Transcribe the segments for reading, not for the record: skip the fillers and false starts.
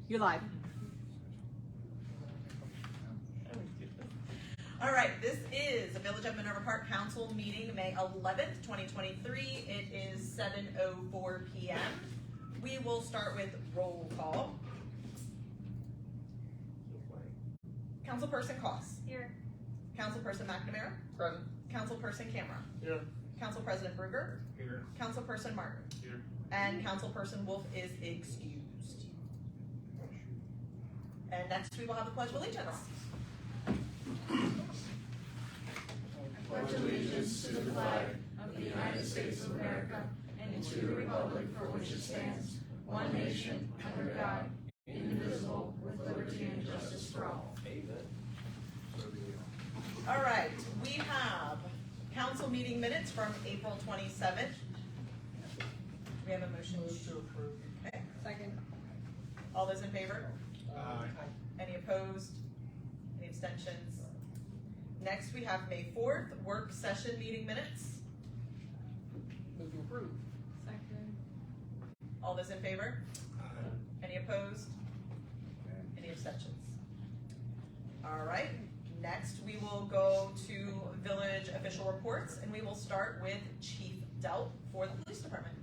You're live. All right, this is the Village of Minerva Park Council meeting, May 11th, 2023. It is 7:04 p.m. We will start with roll call. Councilperson Koss. Here. Councilperson McNamara. Present. Councilperson Camera. Here. Council President Bruger. Here. Councilperson Martin. Here. And Councilperson Wolf is excused. And next we will have the Pledge of Allegiance. Pledge allegiance to the flag of the United States of America and to the republic for which it stands, one nation, under God, indivisible, with liberty and justice for all. All right, we have council meeting minutes from April 27th. We have a motion to approve. Okay. Second. All those in favor? Aye. Any opposed? Any abstentions? Next, we have May 4th, work session meeting minutes. Move to approve. Second. All those in favor? Any opposed? Any abstentions? All right, next we will go to village official reports, and we will start with Chief Delp for the police department.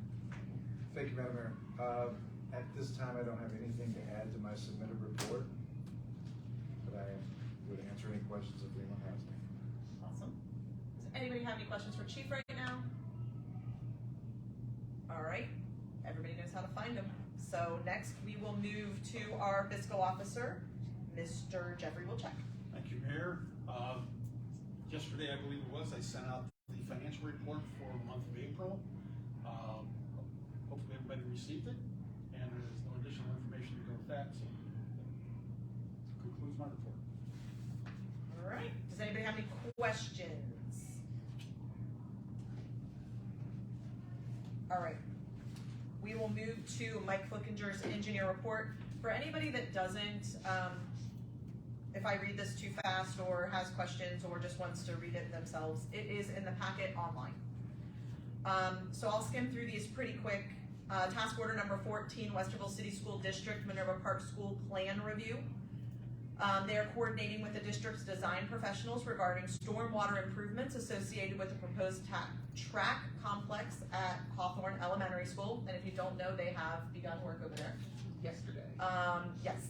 Thank you, Madam Mayor. At this time, I don't have anything to add to my submitted report, but I would answer any questions if anyone has any. Awesome. Does anybody have any questions for Chief right now? All right, everybody knows how to find him. So next we will move to our fiscal officer, Mr. Jeffrey Wilczek. Thank you, Mayor. Yesterday, I believe it was, I sent out the financial report for the month of April. Hopefully everybody received it, and there's no additional information to go with that, so that concludes my report. All right, does anybody have any questions? All right, we will move to Mike Flickinger's engineer report. For anybody that doesn't, if I read this too fast or has questions or just wants to read it themselves, it is in the packet online. So I'll skim through these pretty quick. Task order number 14, Westerville City School District Minerva Park School Plan Review. They are coordinating with the district's design professionals regarding stormwater improvements associated with the proposed track complex at Hawthorne Elementary School. And if you don't know, they have begun work over there. Yesterday. Yes.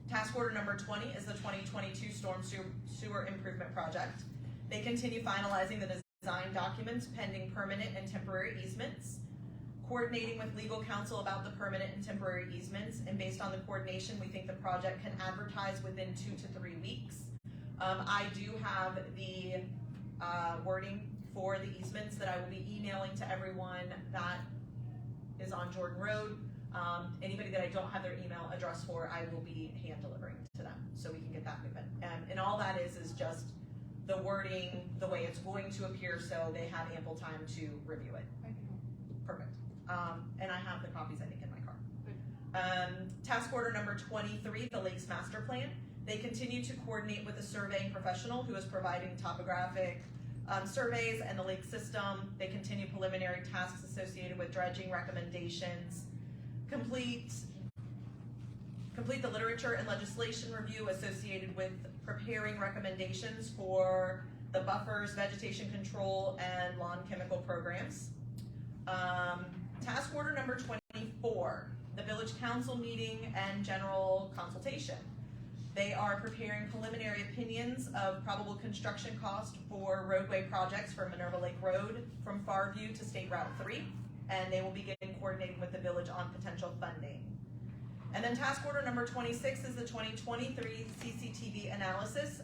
Task order number 20 is the 2022 Storm Sewer Improvement Project. They continue finalizing the design documents pending permanent and temporary easements, coordinating with legal counsel about the permanent and temporary easements, and based on the coordination, we think the project can advertise within 2 to 3 weeks. I do have the wording for the easements that I will be emailing to everyone that is on Jordan Road. Anybody that I don't have their email address for, I will be hand delivering to them so we can get that moving. And all that is just the wording, the way it's going to appear, so they have ample time to review it. Perfect. And I have the copies, I think, in my car. Task order number 23, the Lakes Master Plan. They continue to coordinate with a surveying professional who is providing topographic surveys and the lake system. They continue preliminary tasks associated with dredging recommendations. Complete the literature and legislation review associated with preparing recommendations for the buffers, vegetation control, and lawn chemical programs. Task order number 24, the village council meeting and general consultation. They are preparing preliminary opinions of probable construction cost for roadway projects for Minerva Lake Road from Farview to State Route 3, and they will begin coordinating with the village on potential funding. And then task order number 26 is the 2023 CCTV analysis.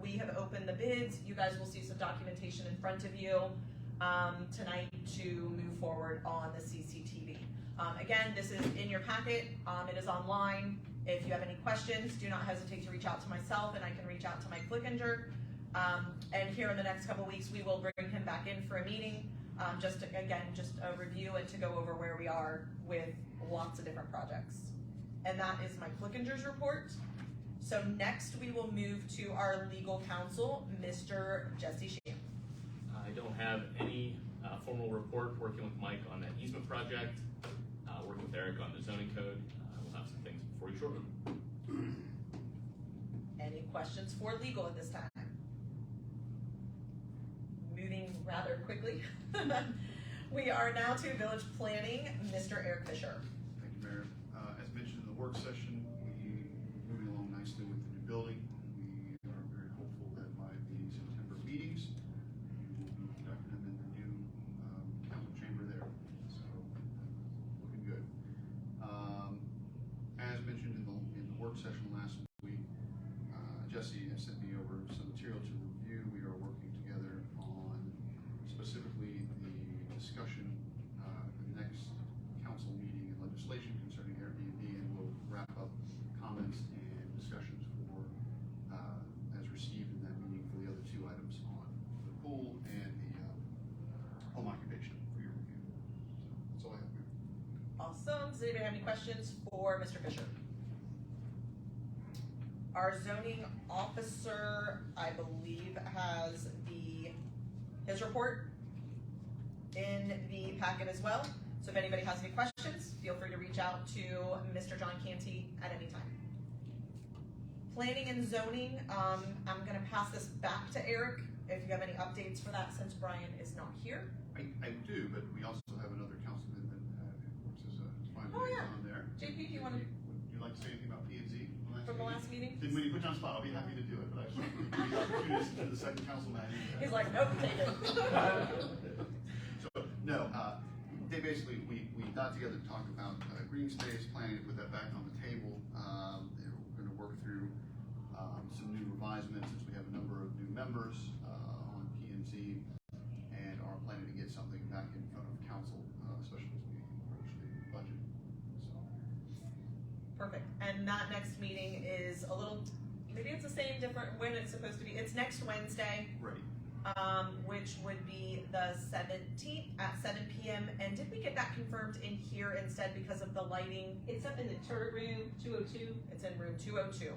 We have opened the bids. You guys will see some documentation in front of you tonight to move forward on the CCTV. Again, this is in your packet. It is online. If you have any questions, do not hesitate to reach out to myself, and I can reach out to Mike Flickinger. And here in the next couple weeks, we will bring him back in for a meeting, just a review and to go over where we are with lots of different projects. And that is Mike Flickinger's report. So next we will move to our legal counsel, Mr. Jesse Sheehan. I don't have any formal report. Working with Mike on that easement project, working with Eric on the zoning code. We'll have some things plans for you shortly. Any questions for legal at this time? Moving rather quickly. We are now to village planning, Mr. Eric Fisher. Thank you, Mayor. As mentioned in the work session, we're moving along nicely with the new building. We are very hopeful that by the September meetings, we will be conducting them in the new council chamber there. So, looking good. As mentioned in the work session last week, Jesse has sent me over some material to review. We are working together on specifically the discussion the next council meeting and legislation concerning Airbnb, and we'll wrap up comments and discussions for as received in that meeting for the other two items on the pool and the home occupation for your review. So that's all I have, Mayor. Awesome. Does anybody have any questions for Mr. Fisher? Our zoning officer, I believe, has his report in the packet as well. So if anybody has any questions, feel free to reach out to Mr. John Canty at any time. Planning and zoning, I'm gonna pass this back to Eric if you have any updates for that since Brian is not here. I do, but we also have another councilman that works as a final Oh, yeah. liaison there. JP, do you want to, Would you like to say anything about P and Z from the last meeting? Then when you put you on the spot, I'll be happy to do it, but I just want to give you the opportunity to the second councilman. He's like, nope, take it. So, no, they basically, we got together to talk about green space, planning to put that back on the table. We're gonna work through some new revisements since we have a number of new members on P and Z, and are planning to get something back in front of council, especially as we approach the budget, so. Perfect. And that next meeting is a little, maybe it's the same, different when it's supposed to be. It's next Wednesday, Ready. which would be the 17th at 7 p.m. And did we get that confirmed in here instead because of the lighting? It's up in the turret room, 202. It's in room 202.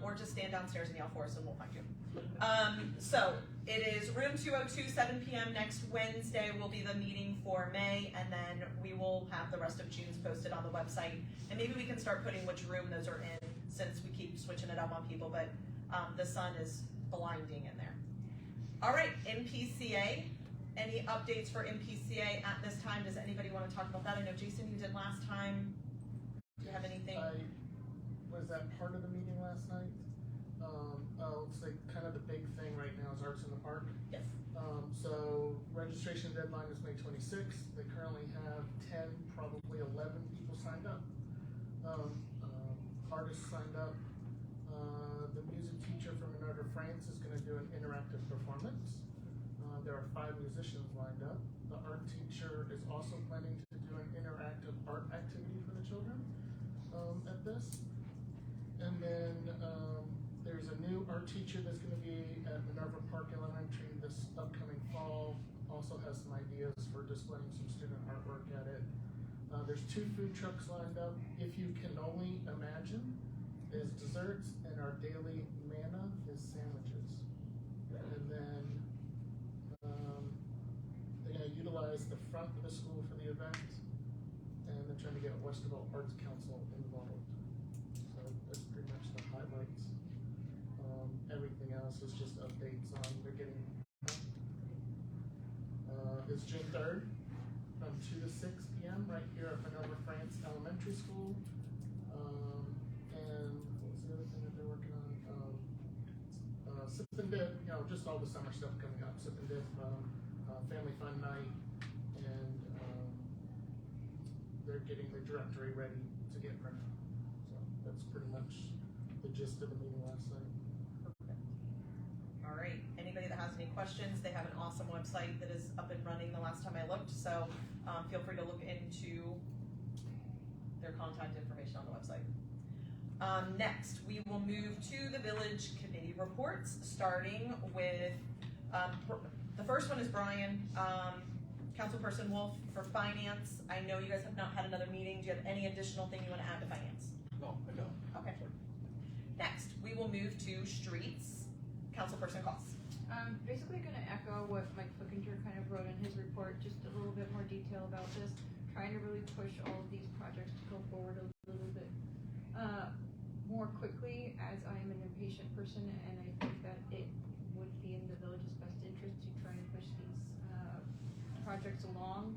Or just stand downstairs and yell for us and we'll find you. So it is room 202, 7 p.m. next Wednesday will be the meeting for May, and then we will have the rest of June's posted on the website. And maybe we can start putting which room those are in since we keep switching it up on people, but the sun is blinding in there. All right, MPCA. Any updates for MPCA at this time? Does anybody want to talk about that? I know Jason, you did last time. Do you have anything? Was that part of the meeting last night? Looks like kind of the big thing right now is Arts in the Park. Yes. So registration deadline is May 26th. They currently have 10, probably 11 people signed up. Artists signed up. The music teacher from Minerva, France is going to do an interactive performance. There are 5 musicians lined up. The art teacher is also planning to do an interactive art activity for the children at this. And then there's a new art teacher that's going to be at Minerva Park Elementary this upcoming fall. Also has some ideas for displaying some student artwork at it. There's 2 food trucks lined up. If you can only imagine, is desserts, and our daily manna is sandwiches. And then they're going to utilize the front of the school for the event, and they're trying to get Westerville Arts Council involved. So that's pretty much the highlights. Everything else is just updates on they're getting. It's June 3rd from 2 to 6 p.m. right here at Minerva France Elementary School. And what was the other thing that they're working on? Sip and Dip, just all the summer stuff coming up. Sip and Dip, Family Fun Night, and they're getting the directory ready to get printed. So that's pretty much the gist of the meeting last night. All right, anybody that has any questions, they have an awesome website that is up and running the last time I looked, so feel free to look into their contact information on the website. Next, we will move to the village committee reports, starting with, the first one is Brian, Councilperson Wolf for Finance. I know you guys have not had another meeting. Do you have any additional thing you want to add to Finance? No, I don't. Okay. Next, we will move to Streets. Councilperson Costs. Basically gonna echo what Mike Flickinger kind of wrote in his report, just a little bit more detail about this. trying to really push all of these projects to go forward a little bit more quickly, as I am an impatient person, and I think that it would be in the village's best interest to try and push these projects along,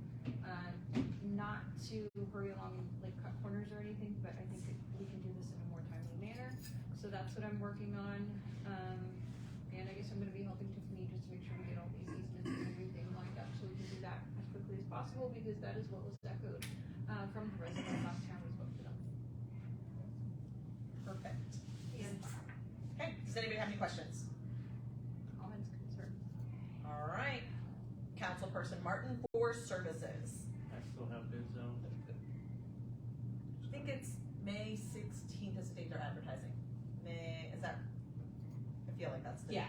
not to hurry along and like cut corners or anything, but I think we can do this in a more timely manner. So that's what I'm working on, and I guess I'm going to be helping Tiffany just to make sure we get all these easements and everything lined up, so we can do that as quickly as possible, because that is what was echoed from the residents last time we spoke to them. Perfect. Okay, does anybody have any questions? Comments, concerns? All right, Councilperson Martin for services. I still have bid zone. I think it's May 16th is the date they're advertising. Is that, I feel like that's the. Yeah,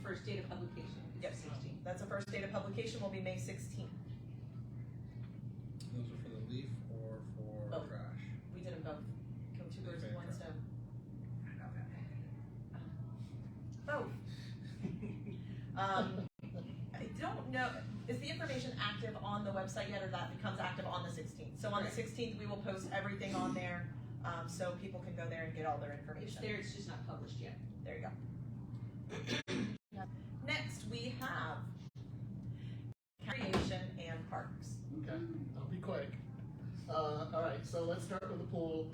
first date of publication is Yep. 16. That's the first date of publication will be May 16th. Those are for the leaf or for Both. trash? We did them both. Kill two birds with one stone. Both. I don't know, is the information active on the website yet, or that becomes active on the 16th? So on the 16th, we will post everything on there, so people can go there and get all their It's information. there, it's just not published yet. There you go. Next, we have recreation and parks. Okay, I'll be quick. Alright, so let's start with the pool.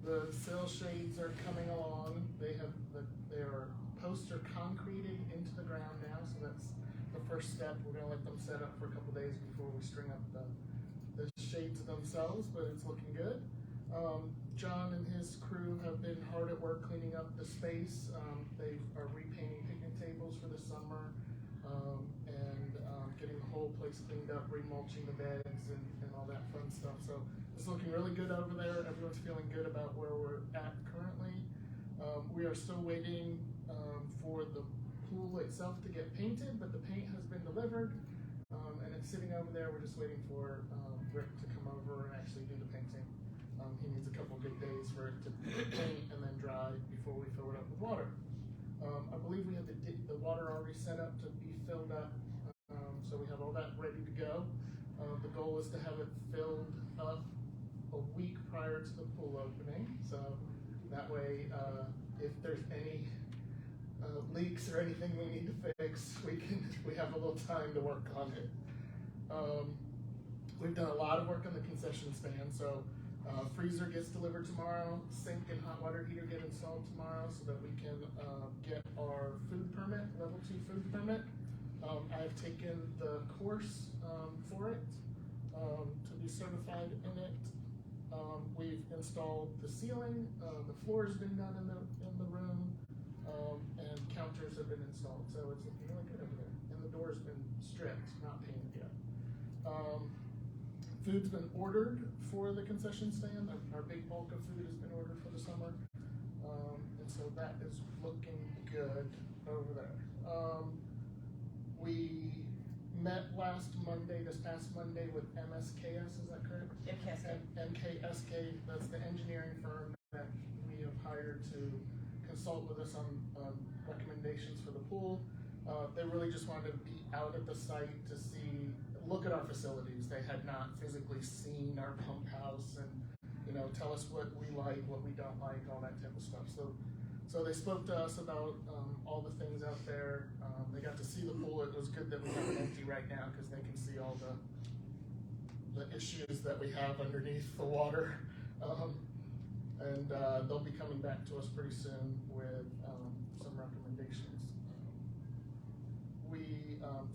The sill shades are coming along. Their posts are concreted into the ground now, so that's the first step. We're gonna let them set up for a couple days before we string up the shades themselves, but it's looking good. John and his crew have been hard at work cleaning up the space. They are repainting picnic tables for the summer, and getting the whole place cleaned up, remulching the beds and all that fun stuff. So it's looking really good over there. Everyone's feeling good about where we're at currently. We are still waiting for the pool itself to get painted, but the paint has been delivered, and it's sitting over there. We're just waiting for Rick to come over and actually do the painting. He needs a couple good days for it to paint and then dry before we fill it up with water. I believe we have the water already set up to be filled up, so we have all that ready to go. The goal is to have it filled up a week prior to the pool opening, so that way, if there's any leaks or anything we need to fix, we have a little time to work on it. We've done a lot of work on the concession stand, so freezer gets delivered tomorrow, sink and hot water heater get installed tomorrow so that we can get our food permit, level 2 food permit. I've taken the course for it to be certified in it. We've installed the ceiling, the floor's been done in the room, and counters have been installed, so it's looking really good over there. And the door's been stripped, not painted yet. Food's been ordered for the concession stand. Our big bulk of food has been ordered for the summer, and so that is looking good over there. We met this past Monday with MSKS, is that correct? MKSK. MKSK, that's the engineering firm that we have hired to consult with us on recommendations for the pool. They really just wanted to be out at the site to look at our facilities. They had not physically seen our pump house and, tell us what we like, what we don't like, all that type of stuff. So they spoke to us about all the things out there. They got to see the pool. It was good that we have it empty right now because they can see all the issues that we have underneath the water. And they'll be coming back to us pretty soon with some recommendations.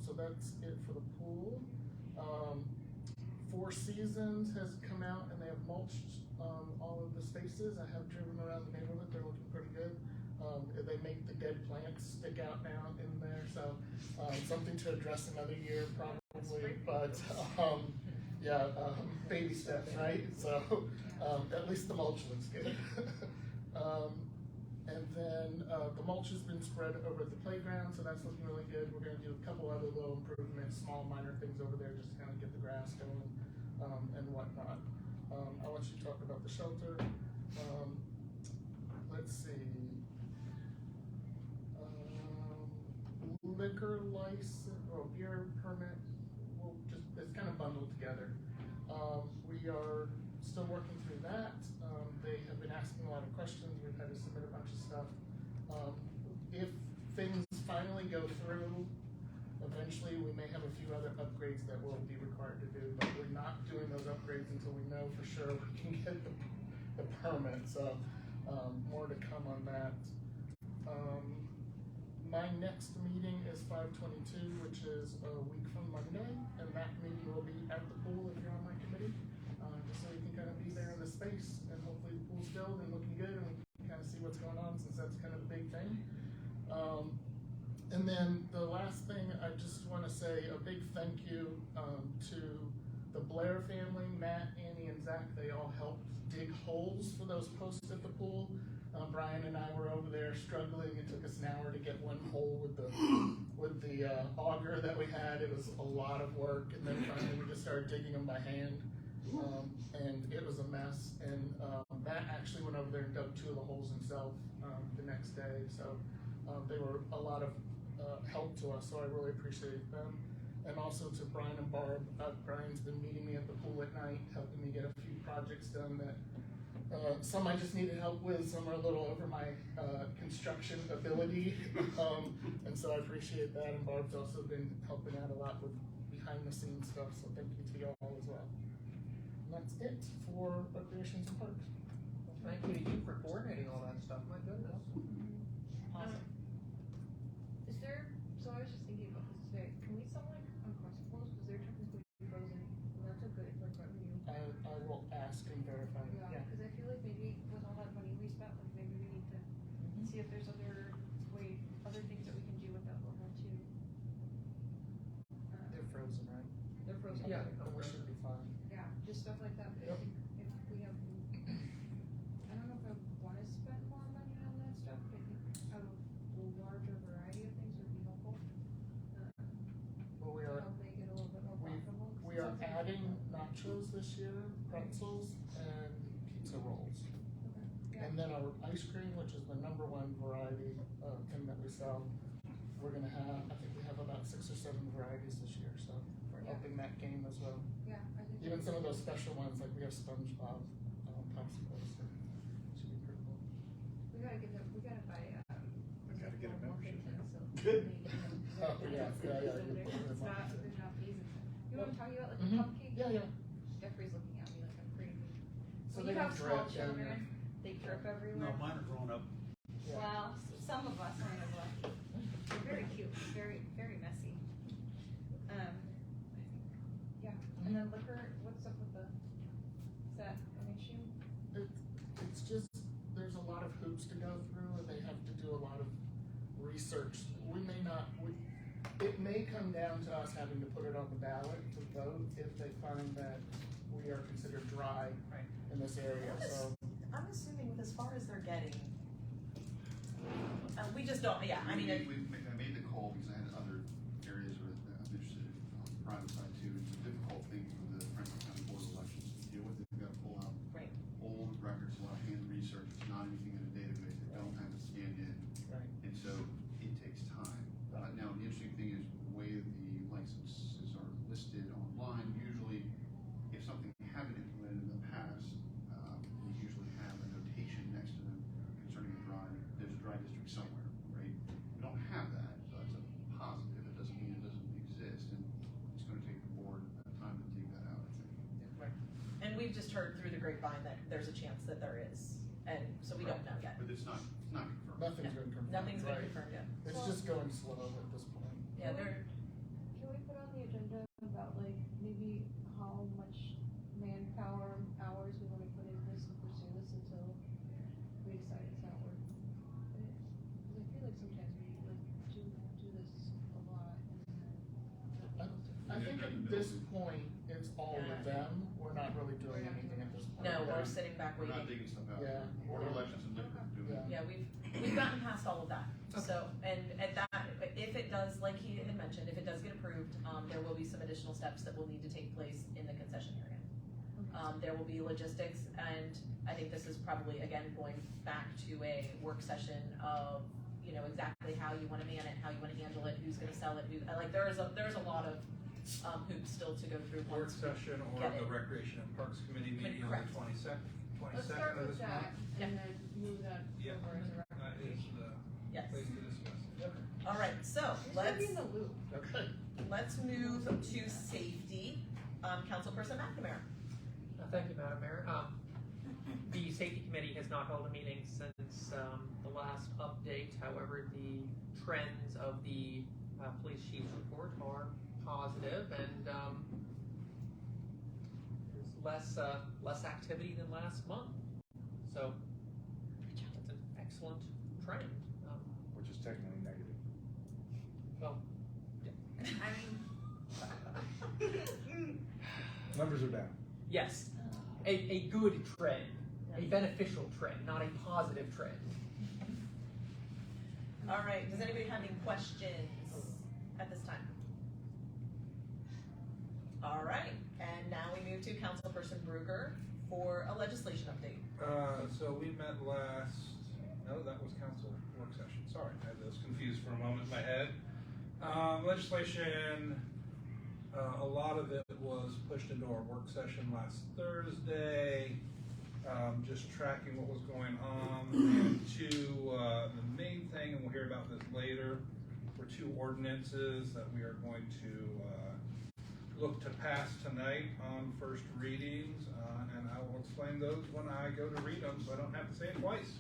So that's it for the pool. Four Seasons has come out and they have mulched all of the spaces. I have driven around the neighborhood. They're looking pretty good. They make the dead plants stick out now in there, so something to address another year probably. But baby steps, right? So at least the mulch looks good. And then the mulch has been spread over at the playground, so that's looking really good. We're going to do a couple other little improvements, small minor things over there, just to kind of get the grass going and whatnot. I want you to talk about the shelter. Let's see. Liquor license or beer permit. It's kind of bundled together. we are still working through that. They have been asking a lot of questions. We've had to submit a bunch of stuff. If things finally go through, eventually we may have a few other upgrades that we'll be required to do, but we're not doing those upgrades until we know for sure we can get the permit. So more to come on that. My next meeting is 5/22, which is a week from Monday, and that meeting will be at the pool if you're on my committee, just so you can kind of be there in the space, and hopefully the pool's filled and looking good, and we can kind of see what's going on, since that's kind of the big thing. And then the last thing, I just want to say a big thank you to the Blair family, Matt, Annie, and Zach. They all helped dig holes for those posts at the pool. Brian and I were over there struggling. It took us an hour to get one hole with the auger that we had. It was a lot of work, and then finally we just started digging them by hand, and it was a mess. And Matt actually went over there and dug 2 of the holes himself the next day. So they were a lot of help to us. So I really appreciate them. And also to Brian and Barb. Brian's been meeting me at the pool at night, helping me get a few projects done that. Some I just needed help with, some are a little over my construction ability, and so I appreciate that. And Barb's also been helping out a lot with behind the scenes stuff, so thank you to you all as well. And that's it for recreations and parks. Thank you to you for coordinating all that stuff, my goodness. Awesome. Is there, so I was just thinking about this today, can we sell like Uncrustables, because they're technically frozen, and that's a good like revenue. I will ask and verify, yeah. Because I feel like maybe with all that money we spent, like maybe we need to see if there's other things that we can do with that level too. They're frozen, right? They're frozen. Yeah, then we should be fine. Yeah, just stuff like that, but I Yep. think if we have, I don't know if I wanna spend more money on that stuff, but I think a larger variety of things would be helpful. Well, we To are help make it a little bit more profitable. 'cause we are it sounds like- adding nachos this year, pretzels, and pizza rolls. Okay, yeah. And then our ice cream, which is the #1 variety thing that we sell, we're gonna have, I think we have about 6 or 7 varieties this year, so we're Yeah. upping that game as well. Yeah, I think. Even some of those special ones, like we have SpongeBob popsicles, so it should be pretty cool. We gotta get them, we gotta buy, We gotta get a more membership things, now. so Good. maybe, Oh, yeah, it's yeah, over you there. put it in It's my- not, there's not fees in it. You know what I'm talking about, like the Mhm. cupcakes? Yeah, yeah. Jeffrey's looking at me like I'm crazy. So When they you have have small drip down there. children, they trip everywhere. No, mine are grown up. Yeah. Well, some of us aren't as lucky. They're very cute, very, very messy. Yeah, and then liquor, what's up with is that an issue? It's just, there's a lot of hoops to go through, and they have to do a lot of research. It may come down to us having to put it on the ballot to vote if they find that we are considered dry Right. in this area, so. I'm assuming with as far as they're getting, we just don't, yeah, I mean, I made the call because I had other areas where I'm interested in on the private side too. It's a difficult thing for the Franklin County Board of Elections to deal with. They've got to pull out Right. old records, a lot of hand research. It's not anything in a database. They don't have it scanned in. Right. And so it takes time. Now, the interesting thing is the way that the licenses are listed online, usually if something you haven't implemented in the past, you usually have a notation next to them concerning there's a dry district somewhere, right? We don't have that, so that's a positive. It doesn't mean it doesn't exist, and it's gonna take the board time to dig that out, I think. Right. And we've just heard through the grapevine that there's a chance that there is, and so we don't know yet. But it's not confirmed. Nothing's been confirmed. Nothing's been right? confirmed yet. It's just going slow at this point. Yeah, they're, Can we put on the agenda about like maybe how much manpower hours we wanna put in this and pursue this until we decide it's not worth it? Cause I feel like sometimes we like do this a lot and then. I think at this point, it's all with them. We're not really doing anything at this point. no, we're sitting back We're not waiting. digging stuff out. Yeah. Board of Elections and liquor are doing it. Yeah, we've gotten past all of that. So, and at that, if it does, like he had mentioned, if it does get approved, there will be some additional steps that will need to take place in the concession area. There will be logistics, and I think this is probably, again, going back to a work session of, you know, exactly how you wanna man it, how you wanna handle it, who's gonna sell it, like, there's a lot of hoops still to go through. Work once we session or get the it. Recreation and Parks Committee meeting on Correct. the 22nd Let's start of with this month. that and then move that Yeah. over as a That is recommendation. the Yes. place to discuss it. All right, so Just gotta be let's in the loop. Okay. move to safety. Councilperson McNamara. Thank you, Madam Mayor. The safety committee has not held a meeting since the last update. However, the trends of the police chief's report are positive, and there's less activity than last month. So that's an excellent trend. Which is technically negative. Well, I mean, Numbers are down. yes, a good trend, a beneficial trend, not a positive trend. All right, does anybody have any questions at this time? All right, and now we move to Councilperson Bruger for a legislation update. So we met that was council work session. Sorry, I had those confused for a moment in my head. Legislation, a lot of it was pushed into our work session last Thursday. Just tracking what was going on. And the main thing, and we'll hear about this later, were two ordinances that we are going to look to pass tonight on first readings, and I will explain those when I go to read them, so I don't have to say it twice.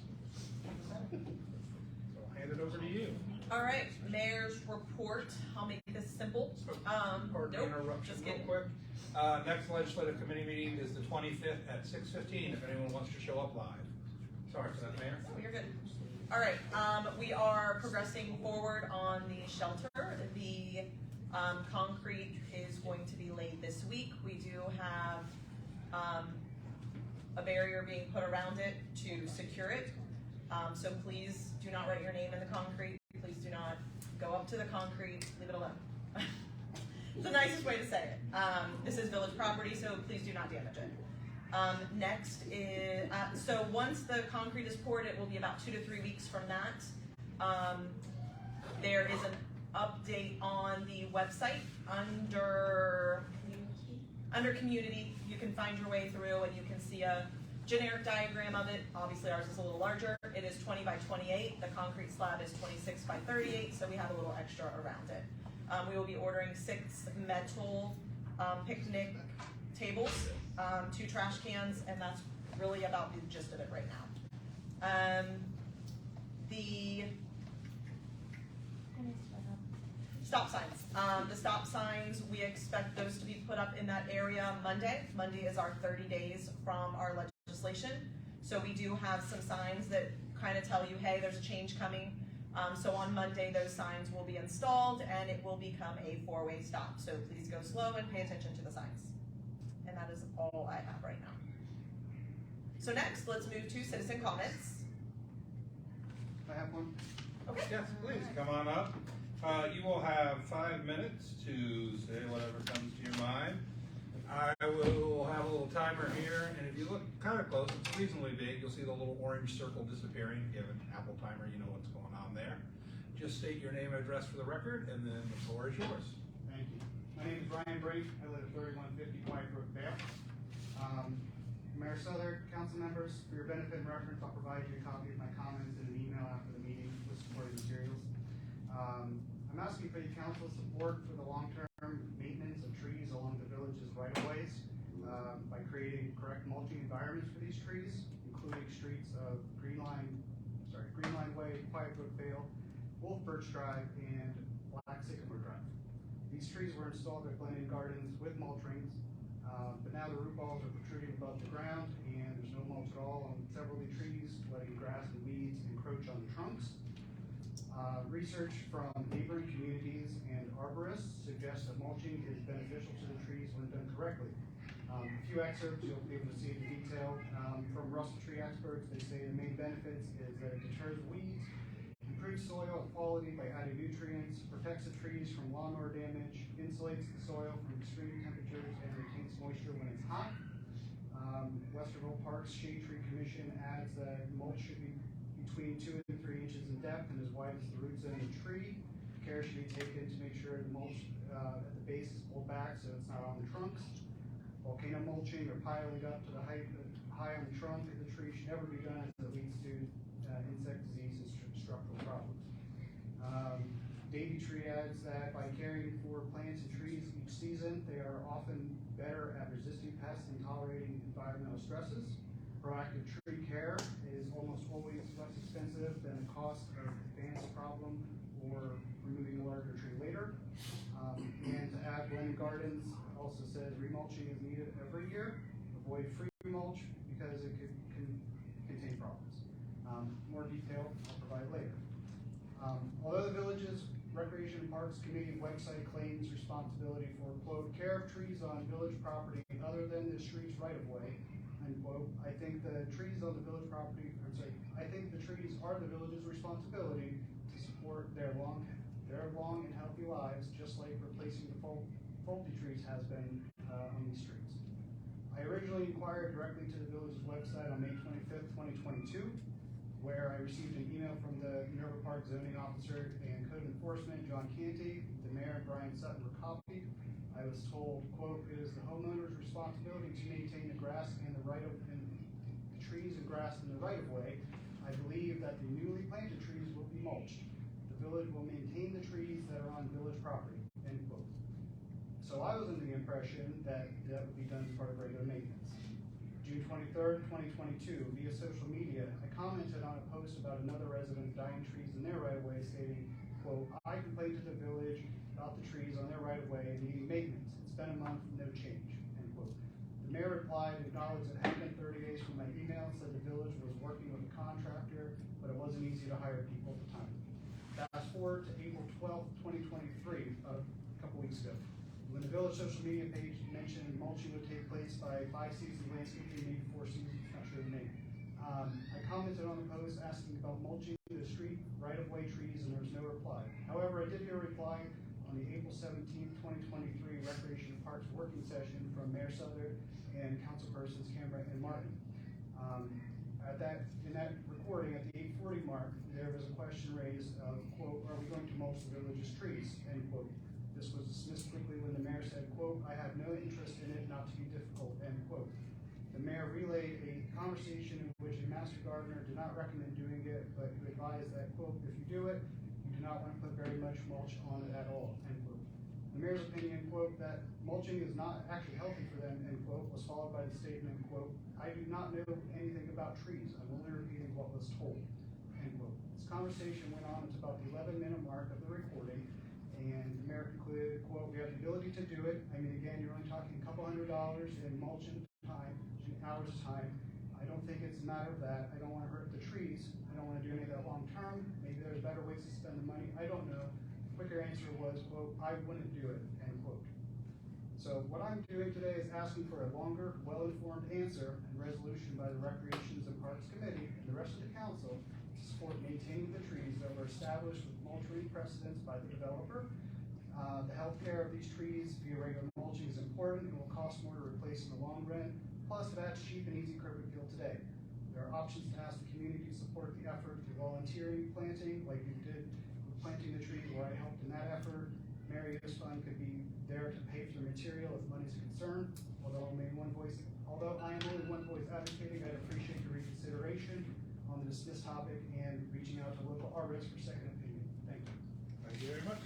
So I'll hand it over to you. All right, mayor's report. I'll make this simple. Pardon the Nope, interruption just real kidding. quick. Next legislative committee meeting is the 25th at 6:15 if anyone wants to show up live. Sorry for that, Mayor. Oh, you're good. All right, we are progressing forward on the shelter. The concrete is going to be laid this week. We do have a barrier being put around it to secure it. So please do not write your name in the concrete. Please do not go up to the concrete. Leave it alone. It's the nicest way to say it. This is village property, so please do not damage it. Next is, so once the concrete is poured, it will be about 2 to 3 weeks from that. There is an update on the website under community. You can find your way through and you can see a generic diagram of it. Obviously ours is a little larger. It is 20 by 28. The concrete slab is 26 by 38, so we have a little extra around it. We will be ordering 6 metal picnic tables, 2 trash cans, and that's really about the gist of it right now. The stop signs. The stop signs, we expect those to be put up in that area Monday. Monday is our 30 days from our legislation. So we do have some signs that kind of tell you, hey, there's a change coming. So on Monday, those signs will be installed and it will become a 4-way stop. So please go slow and pay attention to the signs. And that is all I have right now. So next, let's move to citizen comments. I have one. Okay. Yes, please, come on up. You will have 5 minutes to say whatever comes to your mind. I will have a little timer here, and if you look kind of close, it's reasonably big, you'll see the little orange circle disappearing. If you have an Apple timer, you know what's going on there. Just state your name and address for the record, and then the floor is yours. Thank you. My name is Ryan Brink. I live at 3150 White Brook Vale. Mayor Souther, council members, for your benefit and reference, I'll provide you a copy of my comments in an email after the meeting with supporting materials. I'm asking for the council's support for the long-term maintenance of trees along the village's right-of-ways by creating correct mulching environments for these trees, including streets of Greenline Way, Quiet Brook Vale, Wolf Birch Drive, and Black Sycamore Drive. These trees were installed at Glennon Gardens with mulch rings, but now the root balls are protruding above the ground, and there's no mulch at all on several of the trees, letting grass and weeds encroach on the trunks. Research from neighboring communities and arborists suggests that mulching is beneficial to the trees when done correctly. A few excerpts you'll be able to see in detail from Russell Tree experts. They say the main benefits is that it deters weeds, improves soil quality by adding nutrients, protects the trees from lawnmower damage, insulates the soil from extreme temperatures, and retains moisture when it's hot. Westerville Parks Shade Tree Commission adds that mulch should be between 2 and 3 inches in depth and as wide as the root zone of the tree. care should be taken to make sure the mulch at the base is pulled back so it's not on the trunks. Volcano mulching or piling up to the height high on the trunk of the tree should never be done as it leads to insect disease and structural problems. Davy tree adds that by caring for plants and trees each season, they are often better at resisting pests and tolerating environmental stresses. Proactive tree care is almost always less expensive than the cost of advanced problem or removing a larger tree later. And to add, Glen Gardens also says remulching is needed every year. Avoid free mulch because it can contain problems. More detail I'll provide later. Although the village's Recreation and Parks Committee website claims responsibility for, quote, care of trees on village property other than the street's right-of-way, unquote, I think the trees on the village property, I think the trees are the village's responsibility to support their long and healthy lives, just like replacing the faulty trees has been on these streets. I originally inquired directly to the village's website on May 25th, 2022, where I received an email from the Minerva Park zoning officer and code enforcement, John Canty. The mayor, Brian Sutton, were copied. I was told, quote, it is the homeowner's responsibility to maintain the grass and the trees and grass in the right-of-way. I believe that the newly planted trees will be mulched. The village will maintain the trees that are on village property, end quote. So I was under the impression that that would be done as part of regular maintenance. June 23rd, 2022, via social media, I commented on a post about another resident dying trees in their right-of-way stating, quote, I complained to the village about the trees on their right-of-way and needing maintenance. It's been a month, no change, end quote. The mayor replied, acknowledged it had been 30 days from my email, said the village was working with a contractor, but it wasn't easy to hire people at the time. Fast forward to April 12th, 2023, a couple weeks ago. When the village social media page mentioned mulching would take place by 5 Seasons Landscaping, maybe 4 Seasons, not sure the name. I commented on the post asking about mulching the street right-of-way trees, and there was no reply. However, I did get a reply on the April 17th, 2023 Recreation and Parks working session from Mayor Southern and councilpersons Canberra and Martin. In that recording, at the 8:40 mark, there was a question raised of, quote, are we going to mulch the village's trees, end quote. This was dismissed quickly when the mayor said, quote, I have no interest in it, not to be difficult, end quote. The mayor relayed a conversation in which a master gardener did not recommend doing it, but who advised that, quote, if you do it, you do not want to put very much mulch on it at all, end quote. The mayor's opinion, quote, that mulching is not actually healthy for them, end quote, was followed by the statement, quote, I do not know anything about trees. I'm only repeating what was told, end quote. This conversation went on until about the 11-minute mark of the recording, and the mayor concluded, quote, we have the ability to do it. I mean, again, you're only talking a couple $100 in mulching time, hours of time. I don't think it's a matter of that. I don't want to hurt the trees. I don't want to do any of that long term. Maybe there's better ways to spend the money. I don't know. The quicker answer was, quote, I wouldn't do it, end quote. So what I'm doing today is asking for a longer, well-informed answer and resolution by the Recreations and Parks Committee and the rest of the council to support maintaining the trees that were established with mulching precedents by the developer. The health care of these trees via regular mulching is important and will cost more to replace in the long run. Plus, that's cheap and easy curb appeal today. There are options to ask the community to support the effort through volunteering planting, like we did with planting the trees where I helped in that effort. Mary's Fund could be there to pay for the material if money's a concern. Although I am only one voice advocating, I'd appreciate your reconsideration on the dismissed topic and reaching out to local artists for second opinion. Thank you. Thank you very much.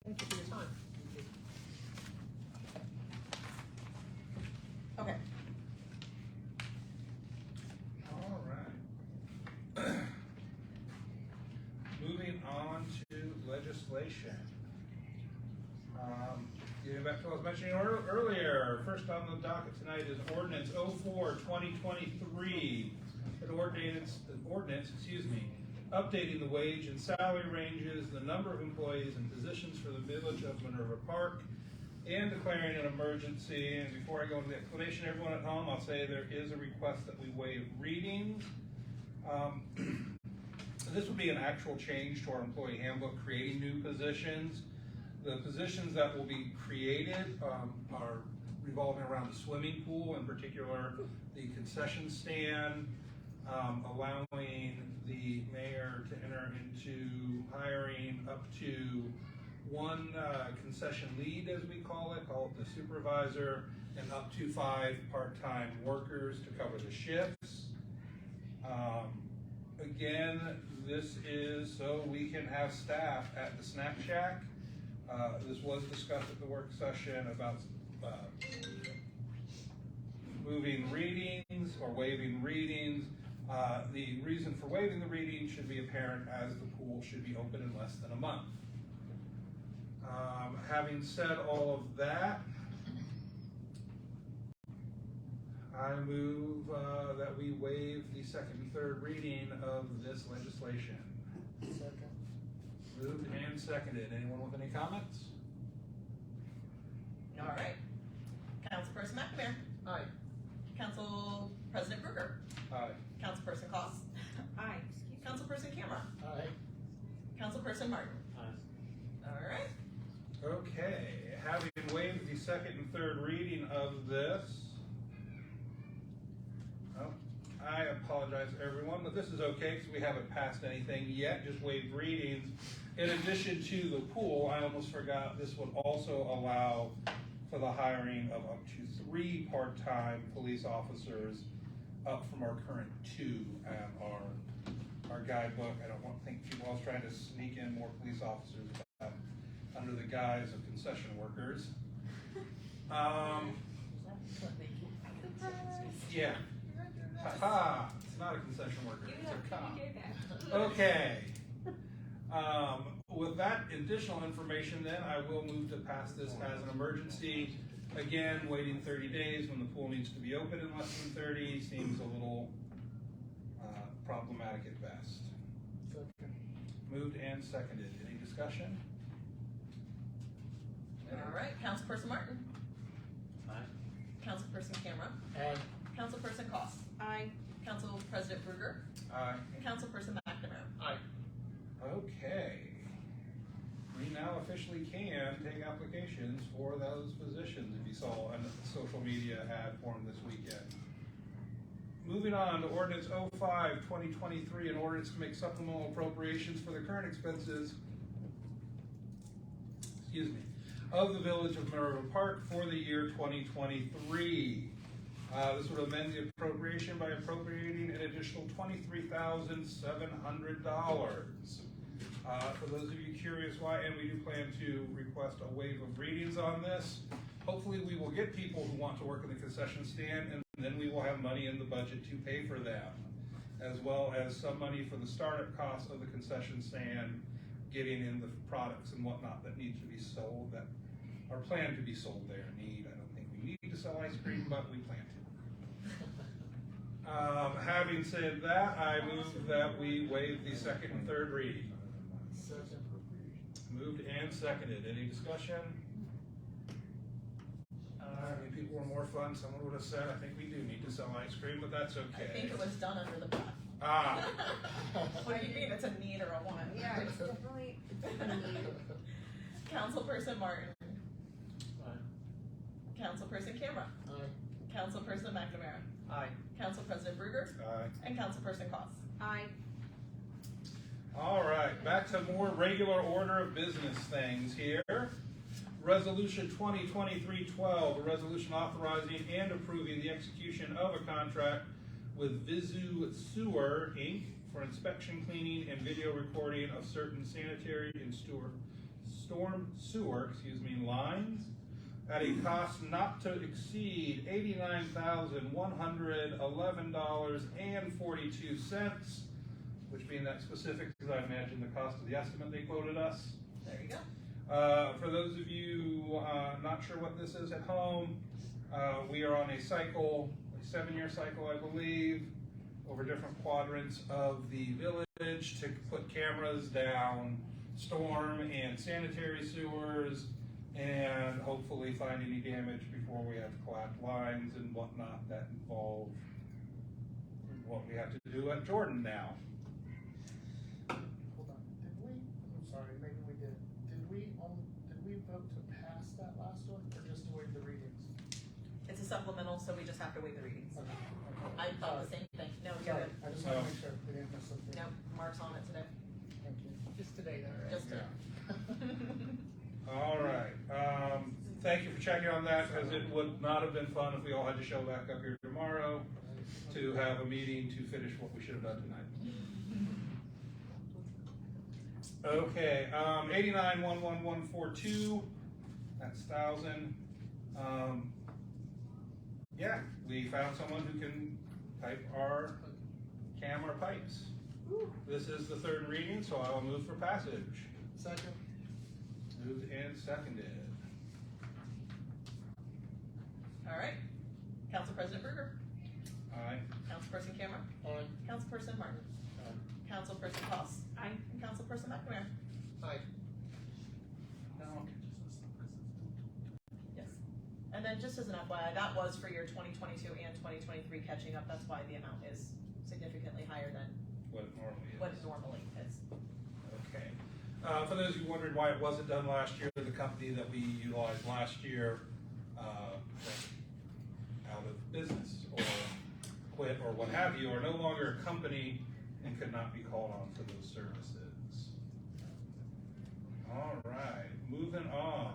Thank you for your time. Okay. All right. Moving on to legislation. Getting back to what I was mentioning earlier, first on the docket tonight is Ordinance 04-2023, an ordinance, updating the wage and salary ranges, the number of employees and positions for the village of Minerva Park, and declaring an emergency. And before I go into the explanation, everyone at home, I'll say there is a request that we waive readings. This would be an actual change to our employee handbook, creating new positions. The positions that will be created are revolving around the swimming pool, in particular the concession stand, allowing the mayor to enter into hiring up to one concession lead, as we call it the supervisor, and up to 5 part-time workers to cover the shifts. Again, this is so we can have staff at the snack shack. This was discussed at the work session about moving readings or waiving readings. The reason for waiving the reading should be apparent, as the pool should be open in less than a month. Having said all of that, I move that we waive the second and third reading of this legislation. Second. Moved and seconded. Anyone with any comments? All right. Councilperson McNamara. Aye. Council President Kruger. Aye. Councilperson Koss. Aye. Councilperson Camera. Aye. Councilperson Martin. Aye. All right. Okay, having waived the second and third reading of this, I apologize everyone, but this is okay because we haven't passed anything yet, just waived readings. In addition to the pool, I almost forgot, this would also allow for the hiring of up to 3 part-time police officers, up from our current 2 at our guidebook. I don't want to think people else trying to sneak in more police officers under the guise of concession workers. Yeah. Ha-ha, it's not a concession worker, it's a cop. Okay. With that additional information then, I will move to pass this as an emergency. Again, waiting 30 days when the pool needs to be open in less than 30 seems a little problematic at best. Second. Moved and seconded. Any discussion? All right. Councilperson Martin. Aye. Councilperson Camera. Aye. Councilperson Koss. Aye. Council President Kruger. Aye. And Councilperson McNamara. Aye. Okay. We now officially can take applications for those positions, if you saw on the social media ad form this weekend. Moving on to ordinance 05-2023, an ordinance to make supplemental appropriations for the current expenses, of the Village of Minerva Park for the year 2023. This would amend the appropriation by appropriating an additional $23,700. For those of you curious why, and we do plan to request a waive of readings on this. Hopefully we will get people who want to work in the concession stand, and then we will have money in the budget to pay for them, as well as some money for the startup costs of the concession stand, getting in the products and whatnot that need to be sold, that are planned to be sold there. I don't think we need to sell ice cream, but we plan to. Having said that, I move that we waive the second and third reading. Second. Moved and seconded. Any discussion? I mean, people were more fun. Someone would have said, I think we do need to sell ice cream, but that's okay. I think it was done under the breath. Ah. What do you mean? It's a need or a want? Yeah, it's definitely a need. Councilperson Martin. Aye. Councilperson Camera. Aye. Councilperson McNamara. Aye. Council President Kruger. Aye. And Councilperson Koss. Aye. All right, back to more regular order of business things here. Resolution 2023-12, a resolution authorizing and approving the execution of a contract with Vizu Sewer, Inc. for inspection, cleaning, and video recording of certain sanitary and storm sewer lines at a cost not to exceed $89,111.42, which being that specific, because I imagine the cost of the estimate they quoted us. There you go. For those of you not sure what this is at home, we are on a cycle, a 7-year cycle, I believe, over different quadrants of the village to put cameras down storm and sanitary sewers, and hopefully find any damage before we have to collect lines and whatnot that involve what we have to do at Jordan now. Hold on, did we, I'm sorry, maybe we did. Did we vote to pass that last one, or just to waive the readings? It's a supplemental, so we just have to wait the readings. Okay. I thought the same thing. No, you're Sorry, good. I just want to make sure we didn't miss something. No, Mark's on it today. Thank you. Just today, though, right? Just Yeah. today. All right. Thank you for checking on that, because it would not have been fun if we all had to show back up here tomorrow to have a meeting to finish what we should have done tonight. Okay, 89-11142, that's 1,000. Yeah, we found someone who can pipe our camera pipes. This is the third reading, so I will move for passage. Second. Moved and seconded. All right. Council President Berger. Aye. Councilperson Cameron. Aye. Councilperson Martin. Councilperson Cost. Aye. And Councilperson McNamara. Aye. Yes. And then just as an FYI, that was for your 2022 and 2023 catching up. That's why the amount is significantly higher than What it normally is. what it normally is. Okay. For those who wondered why it wasn't done last year, the company that we utilized last year went out of business or quit or what have you, are no longer a company and could not be called on for those services. All right, moving on.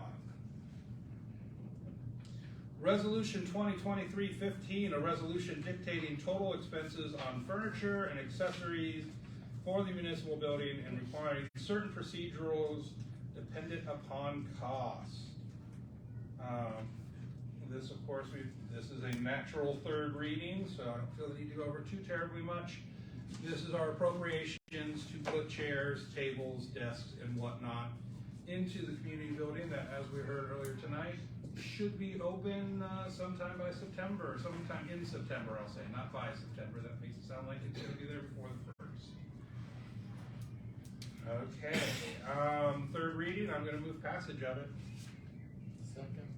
Resolution 2023-15, a resolution dictating total expenses on furniture and accessories for the municipal building and requiring certain procedurals dependent upon cost. This, of course, this is a natural third reading, so I don't feel the need to go over too terribly much. This is our appropriations to put chairs, tables, desks, and whatnot into the community building that, as we heard earlier tonight, should be open sometime by September, or sometime in September, I'll say, not by September. That makes it sound like it's going to be there before the 1st. Okay, third reading, I'm going to move passage of it. Second.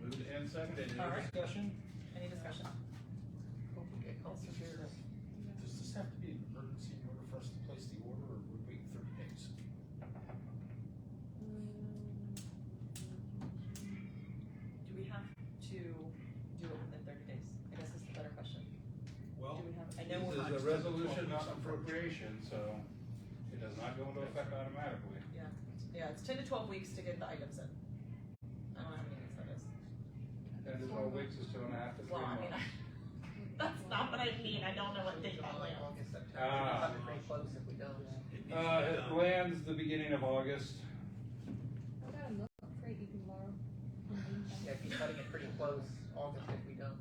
Moved and seconded. All Any right. discussion? Any discussion? Does this have to be an emergency in order for us to place the order, or would we wait 30 days? Do we have to do it within 30 days? I guess is the better question. Well, Do we have, I know, this is a resolution, not an appropriation, so it does not go into effect automatically. yeah, it's 10 to 12 weeks to get the items in. I don't know how many weeks that is. 10 to 12 weeks is 2.5 to 3 Well, I mean, months. that's not what I mean. I don't know what date that lands. August, September, Ah. we're pretty close if we don't. It lands the beginning of August. I got a milk crate you can borrow. Yeah, if you're cutting it pretty close, August if we don't.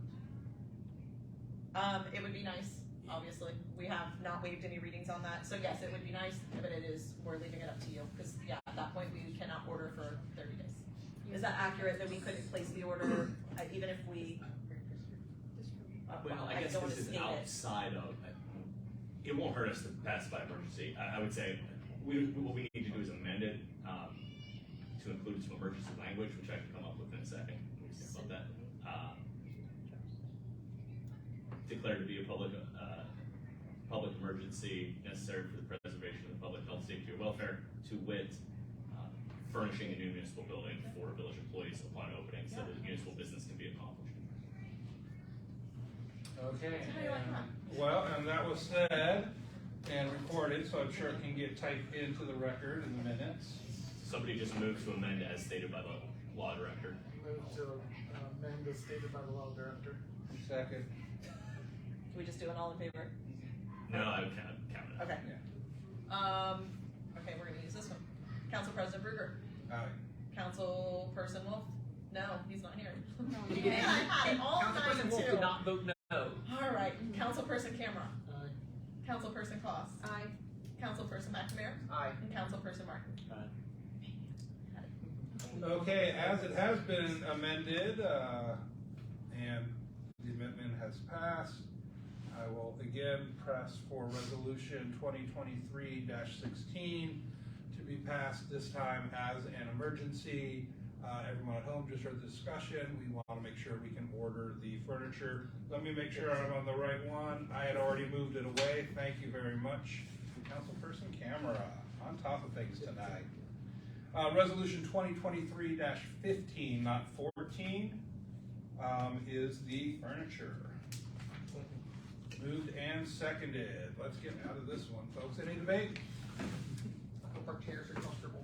It would be nice, obviously. We have not waived any readings on that, so yes, it would be nice, but it is, we're leaving it up to you, because, yeah, at that point, we cannot order for 30 days. Is that accurate, that we couldn't place the order, even if we? Well, I guess don't wanna this is state it. outside of, it won't hurt us to pass by emergency. I would say, what we need to do is amend it, to include some emergency language, which I can come up with in a second. We can talk about that. Declared to be a public emergency necessary for the preservation of the public health, safety, or welfare, to wit, furnishing a new municipal building for village employees upon opening, so that municipal business can be accomplished. Okay. So how do you like that? Well, and that was said and recorded, so I'm sure it can get typed into the record in the minutes. Somebody just moved to amend as stated by the law director. Move to amend as stated by the law director. Second. Can we just do it all in favor? No, I would count it. Okay. Yeah. Okay, we're gonna use this one. Council President Berger. Aye. Councilperson Wolf? No, he's not here. He didn't- I'm all Councilperson nine Wolf too. did not vote no. All right, Councilperson Camera. Aye. Councilperson Cost. Aye. Councilperson McNamara. Aye. And Councilperson Martin. Okay, as it has been amended, and the amendment has passed, I will again press for resolution 2023-16 to be passed this time as an emergency. Everyone at home just heard the discussion. We want to make sure we can order the furniture. Let me make sure I'm on the right one. I had already moved it away. Thank you very much. Councilperson Camera, on top of things tonight. Resolution 2023-15, not 14, is the furniture. Moved and seconded. Let's get out of this one, folks. Any debate? hope our chairs are comfortable.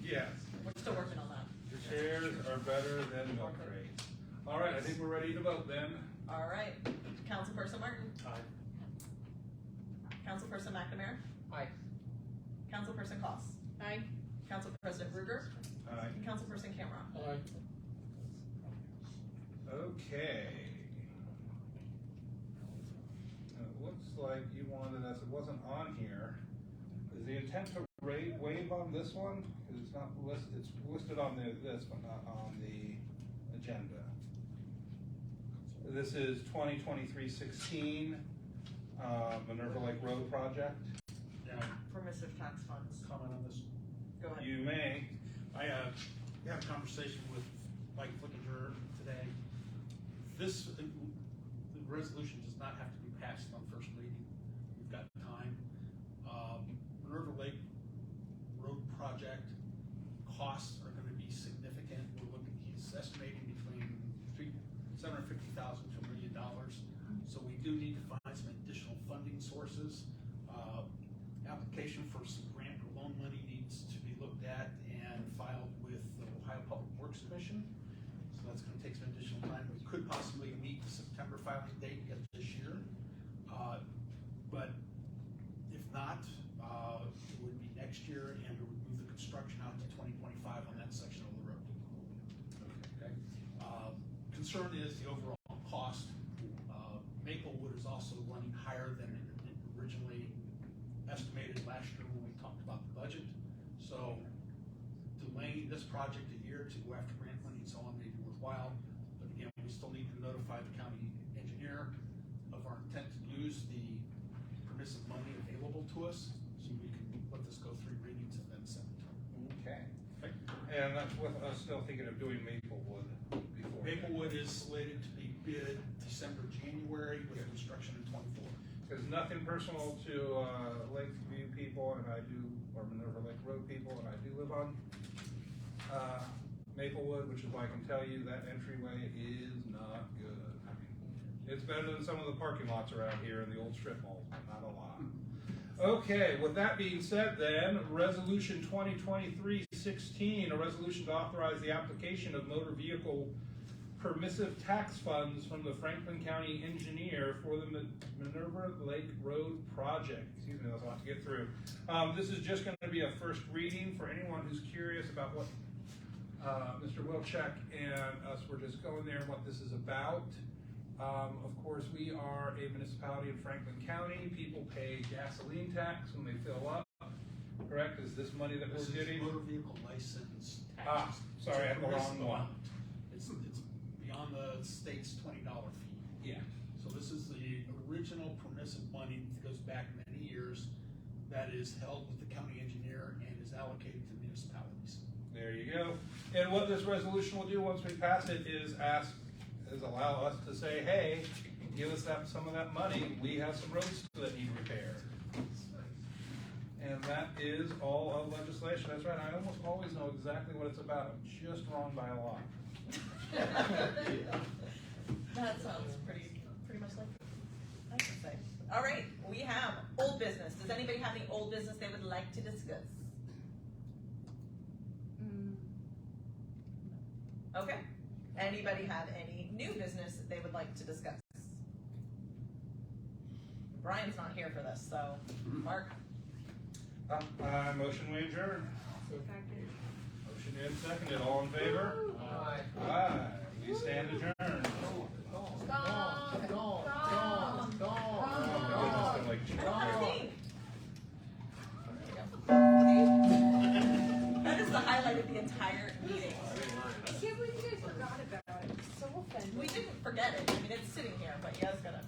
Yes. We're still working on that. Your chairs are better than milk crates. All right, I think we're ready to vote then. All right, Councilperson Martin, Aye. Councilperson McNamara, Aye. Councilperson Koss, Aye. Council President Ruger, Aye. and Councilperson Cameron. Aye. Okay. It looks like you wanted us, it wasn't on here. Is the intent to waive on this one? Because it's not listed, it's listed on this, but not on the agenda. This is 2023-16 Minerva Lake Road project. Yeah, Permissive tax funds. comment on this. Go ahead. You may. I had a conversation with Mike Flickinger today. This, the resolution does not have to be passed on first reading. We've got time. Minerva Lake Road project costs are gonna be significant. He's estimating between $750,000 to $1 million. So we do need to find some additional funding sources. Application for some grant or loan money needs to be looked at and filed with the Ohio Public Works Commission. So that's gonna take some additional time. We could possibly meet the September filing date yet this year. But if not, it would be next year, and it would move the construction out to 2025 on that section of the road. Okay. Concern is the overall cost. Maplewood is also running higher than it originally estimated last year when we talked about the budget. So delaying this project a year to go after grant money and so on may be worthwhile. But again, we still need to notify the county engineer of our intent to use the permissive money available to us, so we can let this go 3 readings and then send it to them. Okay. And that's with us still thinking of doing Maplewood before. Maplewood is slated to be bid December, January with construction in 24. There's nothing personal to Lakeview people, and I do, or Minerva Lake Road people, and I do live on Maplewood, which is why I can tell you that entryway is not good. It's better than some of the parking lots around here in the old strip malls, but not a lot. Okay, with that being said then, Resolution 2023-16, a resolution to authorize the application of motor vehicle permissive tax funds from the Franklin County engineer for the Minerva Lake Road project. Excuse me, that's a lot to get through. This is just going to be a first reading for anyone who's curious about what Mr. Wilczek and us were just going there and what this is about. Of course, we are a municipality in Franklin County. People pay gasoline tax when they fill up. Correct? Is this money that This we're is getting? motor vehicle license tax. Sorry, I have the wrong one. It's beyond the state's $20 fee. Yeah. So this is the original permissive money that goes back many years that is held with the county engineer and is allocated to municipalities. There you go. And what this resolution will do once we pass it is allow us to say, hey, give us some of that money. We have some roads that need repair. And that is all of legislation. That's right. I almost always know exactly what it's about. I'm just wrong by a lot. That sounds pretty much like I can say. All right, we have old business. Does anybody have any old business they would like to discuss? Okay. Anybody have any new business that they would like to discuss? Brian's not here for this, so Mark. Motion we adjourn. Motion and seconded. All in favor? Aye. Aye. We stand adjourned. That is the highlight of the entire meeting. I can't believe you guys forgot about it. I'm so offended. We didn't forget it. I mean, it's sitting here, but you guys gotta